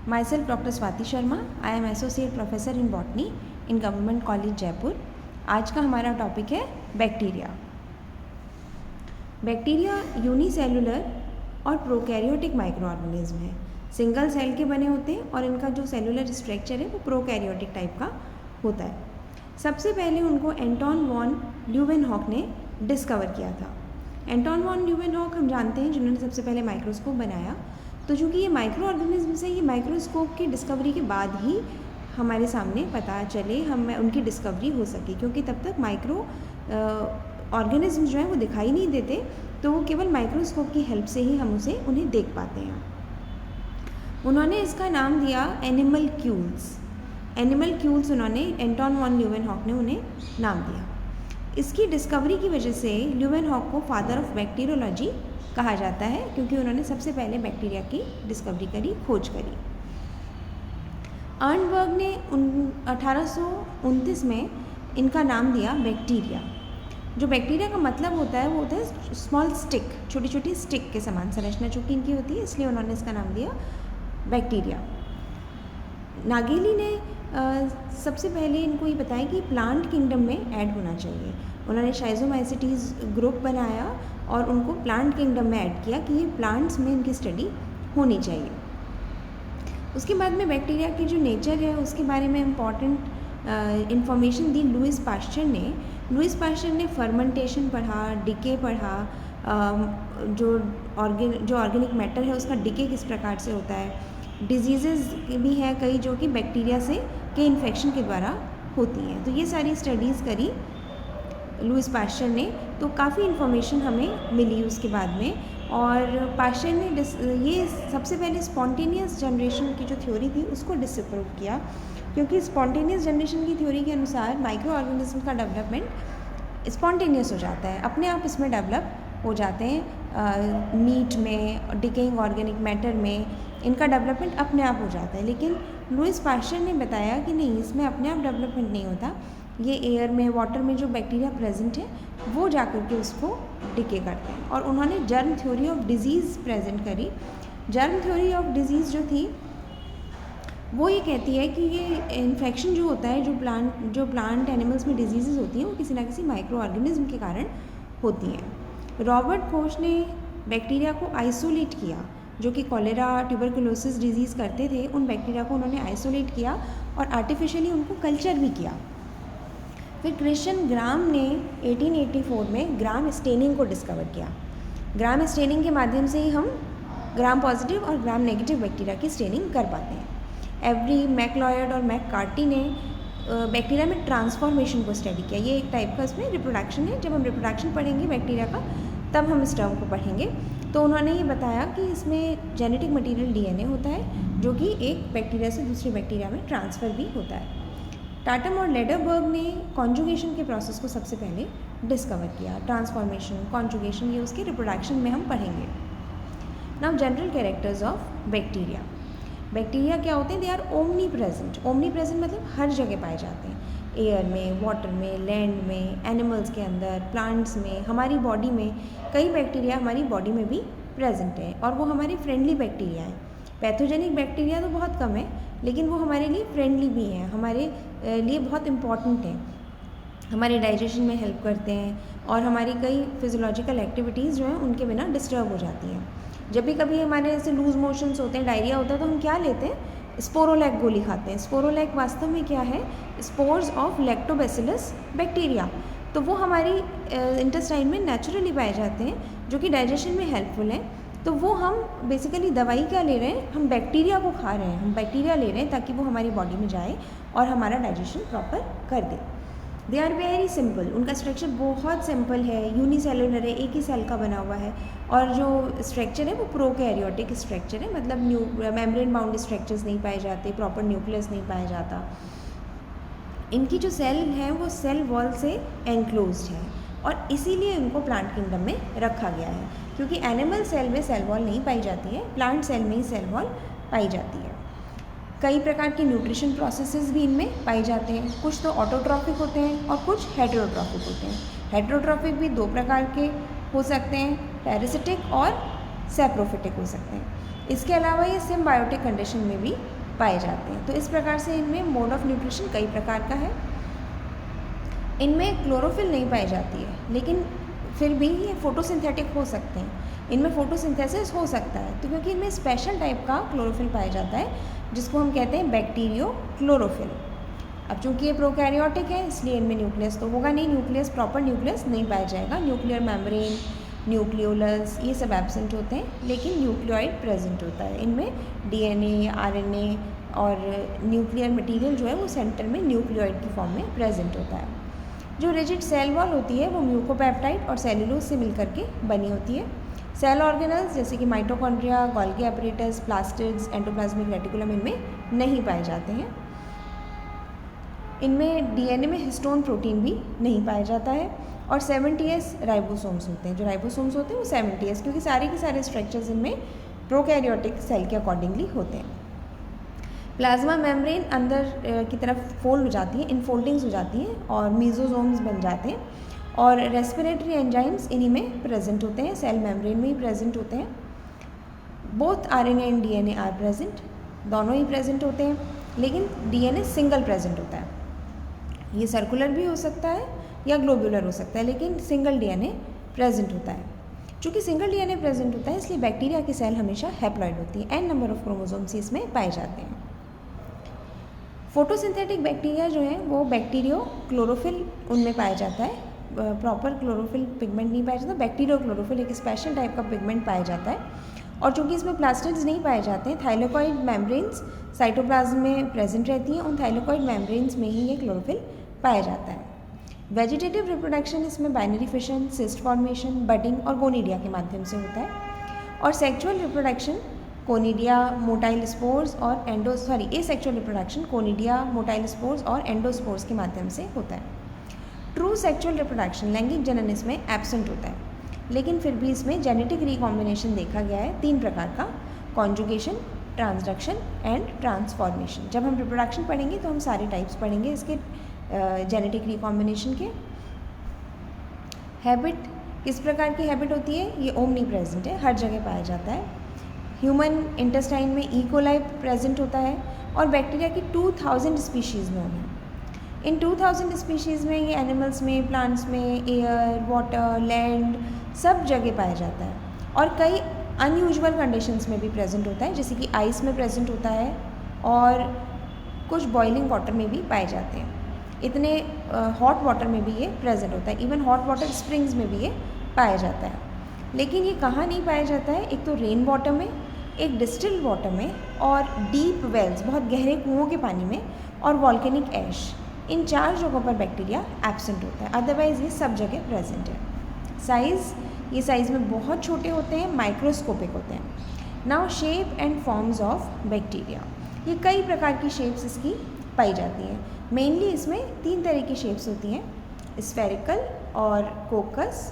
Myself Dr. Swati Sharma. I am Associate Professor in Botany in Government College Jaipur. आज का हमारा topic है bacteria. Bacteria unicellular और prokaryotic micro organism है. Single cell के बने होते हैं और इनका जो सेलुलर स्ट्रक्चर है वो प्रोकैरियोटिक टाइप का होता है. सबसे पहले उनको एंटोन वॉन ल्यूवेनहॉक ने डिस्कवर किया था. एंटोन वॉन ल्यूवेनहॉक हम जानते हैं जिन्होंने सबसे पहले माइक्रोस्कोप बनाया. तो चूँकि ये माइक्रो ऑर्गेनिज्म है, ये माइक्रोस्कोप की डिस्कवरी के बाद ही हमारे सामने पता चले, हम उनकी डिस्कवरी हो सके, क्योंकि तब तक माइक्रो ऑर्गेनिज्म जो है वो दिखाई नहीं देते, तो वो केवल माइक्रोस्कोप की हेल्प से ही हम उन्हें देख पाते हैं. उन्होंने इसका नाम दिया एनिमल क्यूल्स. एनिमल क्यूल्स उन्होंने एंटोन वॉन ल्यूवेनहॉक ने उन्हें नाम दिया. इसकी डिस्कवरी की वजह से ल्यूवेनहॉक को फादर ऑफ बैक्टीरियोलॉजी कहा जाता है, क्योंकि उन्होंने सबसे पहले बैक्टीरिया की डिस्कवरी करी, खोज करी. अर्नबर्ग ने 1829 में इनका नाम दिया बैक्टीरिया. जो बैक्टीरिया का मतलब होता है वो होता है स्मॉल स्टिक, छोटी छोटी स्टिक के समान संरचना चूँकि इनकी होती है, इसलिए उन्होंने इसका नाम दिया बैक्टीरिया. नागेली ने सबसे पहले इनको ये बताया कि प्लांट किंगडम में ऐड होना चाहिए. उन्होंने शाइजोमाइसिटीज़ ग्रुप बनाया और उनको प्लांट किंगडम में ऐड किया कि ये प्लांट्स में इनकी स्टडी होनी चाहिए. उसके बाद में बैक्टीरिया की जो नेचर है उसके बारे में इम्पॉर्टेंट इंफॉर्मेशन दी लुइस पास्चर ने. लुइस पास्चर ने फर्मेंटेशन पढ़ा, डिके पढ़ा, जो ऑर्गेनिक मैटर है उसका डिके किस प्रकार से होता है. डिजीज़ेज़ भी हैं कई जो कि बैक्टीरिया से के इन्फेक्शन के द्वारा होती हैं. तो ये सारी स्टडीज़ करी लुइस पास्चर ने, तो काफ़ी इन्फॉर्मेशन हमें मिली उसके बाद में. और पास्चर ने ये सबसे पहले स्पॉन्टेनियस जनरेशन की जो थ्योरी थी उसको डिसअप्रूव किया, क्योंकि स्पॉन्टेनियस जनरेशन की थ्योरी के अनुसार माइक्रो ऑर्गेनिज्म का डेवलपमेंट स्पॉन्टेनियस हो जाता है, अपने आप इसमें डेवलप हो जाते हैं. मीट में, डिकेइंग ऑर्गेनिक मैटर में इनका डेवलपमेंट अपने आप हो जाता है. लेकिन लुइस पास्चर ने बताया कि नहीं, इसमें अपने आप डेवलपमेंट नहीं होता, ये एयर में, वाटर में जो बैक्टीरिया प्रेजेंट है वो जाकर के उसको डिके करते हैं. और उन्होंने germ theory of disease present करी. जर्म थ्योरी ऑफ डिजीज़ जो थी वो ये कहती है कि ये इन्फेक्शन जो होता है, जो प्लांट एनिमल्स में डिजीज़ होती हैं वो किसी ना किसी माइक्रो ऑर्गेनिज्म के कारण होती हैं. रॉबर्ट कोच ने बैक्टीरिया को आइसोलेट किया, जो कि कॉलेरा, ट्यूबरकुलोसिस डिजीज़ करते थे, उन बैक्टीरिया को उन्होंने आइसोलेट किया और आर्टिफिशियली उनको कल्चर भी किया. फिर क्रिश्चियन ग्राम ने 1884 में ग्राम स्टेनिंग को डिस्कवर किया. ग्राम स्टेनिंग के माध्यम से ही हम ग्राम पॉजिटिव और ग्राम नेगेटिव बैक्टीरिया की स्टेनिंग कर पाते हैं. एवरी, मैकलॉयड और मैककार्टी ने बैक्टीरिया में ट्रांसफॉर्मेशन को स्टडी किया. ये एक टाइप का इसमें रिप्रोडक्शन है. जब हम रिप्रोडक्शन पढ़ेंगे बैक्टीरिया का तब हम इस टर्म को पढ़ेंगे. तो उन्होंने ये बताया कि इसमें जेनेटिक मटेरियल डीएनए होता है, जो कि एक बैक्टीरिया से दूसरे बैक्टीरिया में ट्रांसफ़र भी होता है. टाटम और लेडरबर्ग ने कॉन्जुगेशन के प्रोसेस को सबसे पहले डिस्कवर किया. ट्रांसफॉर्मेशन, कॉन्जुगेशन, ये उसके रिप्रोडक्शन में हम पढ़ेंगे. Now general characters of bacteria. Bacteria क्या होते हैं? They are omnipresent. Omnipresent मतलब हर जगह पाए जाते हैं, एयर में, वाटर में, लैंड में, एनिमल्स के अंदर, प्लांट्स में, हमारी बॉडी में. कई बैक्टीरिया हमारी बॉडी में भी प्रेजेंट है और वो हमारे फ्रेंडली बैक्टीरिया हैं. पैथोजेनिक बैक्टीरिया तो बहुत कम है, लेकिन वो हमारे लिए फ्रेंडली भी हैं, हमारे लिए बहुत इम्पॉर्टेंट हैं, हमारे डाइजेशन में हेल्प करते हैं और हमारी कई फिजियोलॉजिकल एक्टिविटीज़ जो हैं उनके बिना डिस्टर्ब हो जाती हैं. जब भी कभी हमारे ऐसे लूज मोशंस होते हैं, डायरिया होता है, तो हम क्या लेते हैं? स्पोरोलैक गोली खाते हैं. स्पोरोलैक वास्तव में क्या है? Spores of lactobacillus bacteria. तो वो हमारी इंटेस्टाइन में नेचुरली पाए जाते हैं, जो कि डाइजेशन में हेल्पफुल हैं. तो वो हम बेसिकली दवाई क्या ले रहे हैं? हम बैक्टीरिया को खा रहे हैं, हम बैक्टीरिया ले रहे हैं ताकि वो हमारी बॉडी में जाए और हमारा डाइजेशन प्रॉपर कर दे. They are very simple. उनका स्ट्रक्चर बहुत सिंपल है, यूनिसेलुलर है, एक ही सेल का बना हुआ है. और जो स्ट्रक्चर है वो प्रोकैरियोटिक स्ट्रक्चर है, मतलब मेम्ब्रेन बाउंड स्ट्रक्चर्स नहीं पाए जाते, प्रॉपर न्यूक्लियस नहीं पाया जाता. इनकी जो सेल है वो सेल वॉल से एनक्लोज्ड है और इसीलिए इनको प्लांट किंगडम में रखा गया है, क्योंकि एनिमल सेल में सेल वॉल नहीं पाई जाती है, प्लांट सेल में ही सेल वॉल पाई जाती है. कई प्रकार की न्यूट्रिशन प्रोसेसेस भी इनमें पाए जाते हैं. कुछ तो ऑटोट्रॉफिक होते हैं और कुछ हेटेरोट्रॉफिक होते हैं. हेटेरोट्रॉफिक भी दो प्रकार के हो सकते हैं, पैरासिटिक और सैप्रोफिटिक हो सकते हैं. इसके अलावा ये सिम्बायोटिक कंडीशन में भी पाए जाते हैं। तो इस प्रकार से इनमें मोड ऑफ न्यूट्रिशन कई प्रकार का है। इनमें क्लोरोफिल नहीं पाई जाती है, लेकिन फिर भी ये फोटोसिंथेटिक हो सकते हैं, इनमें फोटोसिंथेसिस हो सकता है। तो क्योंकि इनमें स्पेशल टाइप का क्लोरोफिल पाया जाता है जिसको हम कहते हैं बैक्टीरियो क्लोरोफिल। अब चूंकि ये प्रोकैरियोटिक है इसलिए इनमें न्यूक्लियस तो होगा नहीं, न्यूक्लियस प्रॉपर न्यूक्लियस नहीं पाया जाएगा। न्यूक्लियर मेम्ब्रेन, न्यूक्लियोलस ये सब एब्सेंट होते हैं, लेकिन न्यूक्लियोइड प्रेजेंट होता है। इनमें डीएनए, आरएनए और न्यूक्लियर मटेरियल जो है वो सेंटर में न्यूक्लियोइड की फॉर्म में प्रेजेंट होता है। जो रिजिड सेल वॉल होती है वो म्यूकोपेप्टाइड और सेलुलोज से मिलकर के बनी होती है। सेल ऑर्गेनल्स जैसे कि mitochondria, Golgi apparatus, plastids, endoplasmic reticulum इनमें नहीं पाए जाते हैं। इनमें डीएनए में हिस्टोन प्रोटीन भी नहीं पाया जाता है और 70S राइबोसोम्स होते हैं। जो राइबोसोम्स होते हैं वो 70S, क्योंकि सारे के सारे स्ट्रक्चर्स इनमें प्रोकैरियोटिक सेल के अकॉर्डिंगली होते हैं। प्लाज्मा मेम्ब्रेन अंदर की तरफ फोल्ड हो जाती है, इनफोल्डिंग्स हो जाती हैं और मीजोजोम्स बन जाते हैं और रेस्पिरेटरी एंजाइम्स इन्हीं में प्रेजेंट होते हैं, सेल मेम्ब्रेन में ही प्रेजेंट होते हैं। Both RNA and DNA are present, दोनों ही प्रेजेंट होते हैं, लेकिन डीएनए सिंगल प्रेजेंट होता है। ये सर्कुलर भी हो सकता है या ग्लोबुलर हो सकता है, लेकिन सिंगल डीएनए प्रेजेंट होता है। चूँकि सिंगल डीएनए प्रेजेंट होता है इसलिए बैक्टीरिया की सेल हमेशा हैप्लॉइड होती है। एन नंबर ऑफ क्रोमोसोम्स इसमें पाए जाते हैं। फोटोसिंथेटिक बैक्टीरिया जो है वो बैक्टीरियो क्लोरोफिल उनमें पाया जाता है, प्रॉपर क्लोरोफिल पिगमेंट नहीं पाया जाता। बैक्टीरियो क्लोरोफिल एक स्पेशल टाइप का पिगमेंट पाया जाता है और चूँकि इसमें प्लास्टिड्स नहीं पाए जाते हैं, थाइलेकॉइड मेम्ब्रेन्स साइटोप्लाज्म में प्रेजेंट रहती हैं, उन थाइलेकॉइड मेम्ब्रेन्स में ही ये क्लोरोफिल पाया जाता है। वेजिटेटिव रिप्रोडक्शन इसमें binary fission, cyst formation, budding और गोनिडिया के माध्यम से होता है और sexual reproduction conidia, motile spores और asexual reproduction conidia, motile spores और एंडोस्पोर्स के माध्यम से होता है। ट्रू सेक्चुअल रिप्रोडक्शन लैंगिक जनन इसमें एब्सेंट होता है, लेकिन फिर भी इसमें जेनेटिक रिकॉम्बिनेशन देखा गया है 3 प्रकार का: कॉन्जुगेशन, ट्रांसडक्शन एंड ट्रांसफॉर्मेशन। जब हम रिप्रोडक्शन पढ़ेंगे तो हम सारे टाइप्स पढ़ेंगे इसके जेनेटिक रिकॉम्बिनेशन के। हैबिट, किस प्रकार की हैबिट होती है? ये ओमनी प्रेजेंट है, हर जगह पाया जाता है। ह्यूमन इंटेस्टाइन में ई कोलाई प्रेजेंट होता है और बैक्टीरिया की 2000 स्पीशीज़ में होंगे। इन 2000 स्पीशीज़ में ये एनिमल्स में, प्लांट्स में, एयर, वाटर, लैंड सब जगह पाया जाता है और कई अनयूजुअल कंडीशंस में भी प्रेजेंट होता है, जैसे कि आइस में प्रेजेंट होता है और कुछ बॉइलिंग वाटर में भी पाए जाते हैं। इतने हॉट वाटर में भी ये प्रेजेंट होता है, इवन हॉट वाटर स्प्रिंग्स में भी ये पाया जाता है। लेकिन ये कहाँ नहीं पाया जाता है? एक तो रेन वाटर में, एक डिस्टिल्ड वाटर में और डीप वेल्स, बहुत गहरे कुओं के पानी में और वॉल्केनिक ऐश। इन 4 जगहों पर बैक्टीरिया एब्सेंट होता है, अदरवाइज़ ये सब जगह प्रेजेंट है। साइज़, ये साइज़ में बहुत छोटे होते हैं, माइक्रोस्कोपिक होते हैं। Now shape and forms of bacteria, ये कई प्रकार की शेप्स इसकी पाई जाती हैं। मेनली इसमें 3 तरह की शेप्स होती हैं: स्फेरिकल और कोकस,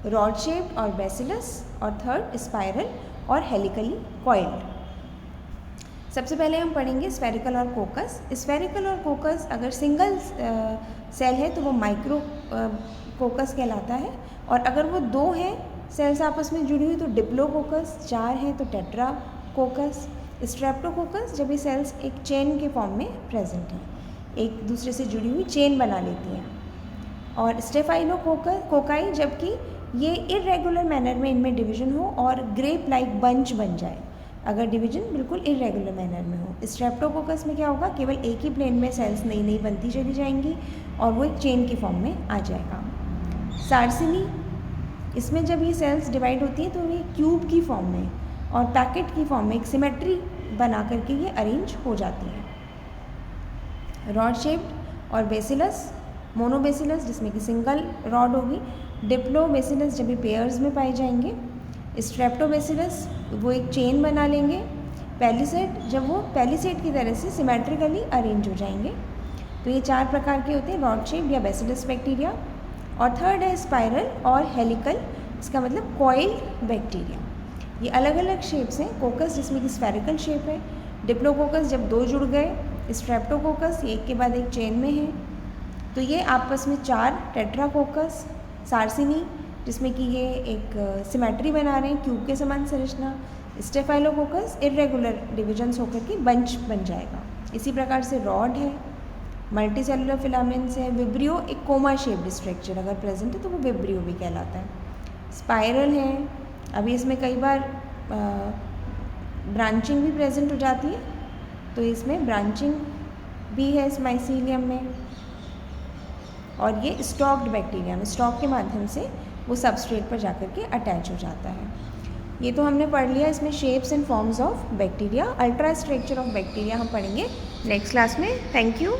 रॉड शेप्ड और बेसिलस और थर्ड स्पाइरल और हेलिकली कॉइल्ड। सबसे पहले हम पढ़ेंगे स्फेरिकल और कोकस। स्फेरिकल और कोकस अगर सिंगल सेल है तो वो माइक्रो कोकस कहलाता है, और अगर वो 2 हैं सेल्स आपस में जुड़ी हुई तो डिप्लोकोकस, 4 हैं तो टेट्राकोकस। स्ट्रेप्टोकोकस जब ये सेल्स एक चेन के फॉर्म में प्रेजेंट हैं, एक दूसरे से जुड़ी हुई चेन बना लेती हैं। और स्टेफाइलोकोकाई जबकि ये इरेगुलर मैनर में इनमें डिवीजन हो और ग्रेप लाइक बंच बन जाए, अगर डिवीजन बिल्कुल इरेगुलर मैनर में हो। स्ट्रेप्टोकोकस में क्या होगा? केवल एक ही प्लेन में सेल्स नई नई बनती चली जाएंगी और वो एक चेन की फॉर्म में आ जाएगा। सार्सिनी, इसमें जब ये सेल्स डिवाइड होती हैं तो ये क्यूब की फॉर्म में और पैकेट की फॉर्म में एक सिमेट्री बना करके ये अरेंज हो जाती है। रॉड शेप्ड और बेसिलस, मोनोबेसिलस जिसमें कि सिंगल रॉड होगी, डिप्लोबेसिलस जब ये पेयर्स में पाए जाएंगे, स्ट्रेप्टोबेसिलस वो एक चेन बना लेंगे, पैलिसेड जब वो पैलिसेड की तरह से सिमेट्रिकली अरेंज हो जाएंगे। तो ये 4 प्रकार के होते हैं, रॉड शेप्ड या बेसिलस बैक्टीरिया। और थर्ड है स्पाइरल और हेलिकल, इसका मतलब कॉइल्ड बैक्टीरिया। ये अलग अलग शेप्स हैं। कोकस जिसमें कि स्फेरिकल शेप है, डिप्लोकोकस जब 2 जुड़ गए, स्ट्रेप्टोकोकस ये एक के बाद एक चेन में है, तो ये आपस में 4 टेट्राकोकस। सार्सिनी जिसमें कि ये एक सिमेट्री बना रहे हैं, क्यूब के समान संरचना। स्टेफाइलोकोकस इरेगुलर डिविजन्स होकर के बंच बन जाएगा। इसी प्रकार से रॉड है, मल्टीसेलुलर फिलामेंट्स है, विब्रियो एक कोमा शेप्ड स्ट्रक्चर अगर प्रेजेंट है तो वो विब्रियो भी कहलाता है। स्पाइरल है, अभी इसमें कई बार ब्रांचिंग भी प्रेजेंट हो जाती है, तो इसमें ब्रांचिंग भी है इस माइसीलियम में। और ये स्टॉक्ड बैक्टीरिया में स्टॉक के माध्यम से वो सबस्ट्रेट पर जाकर के अटैच हो जाता है। ये तो हमने पढ़ लिया इसमें shapes and forms of bacteria. Ultra structure of bacteria हम पढ़ेंगे नेक्स्ट क्लास में। Thank you.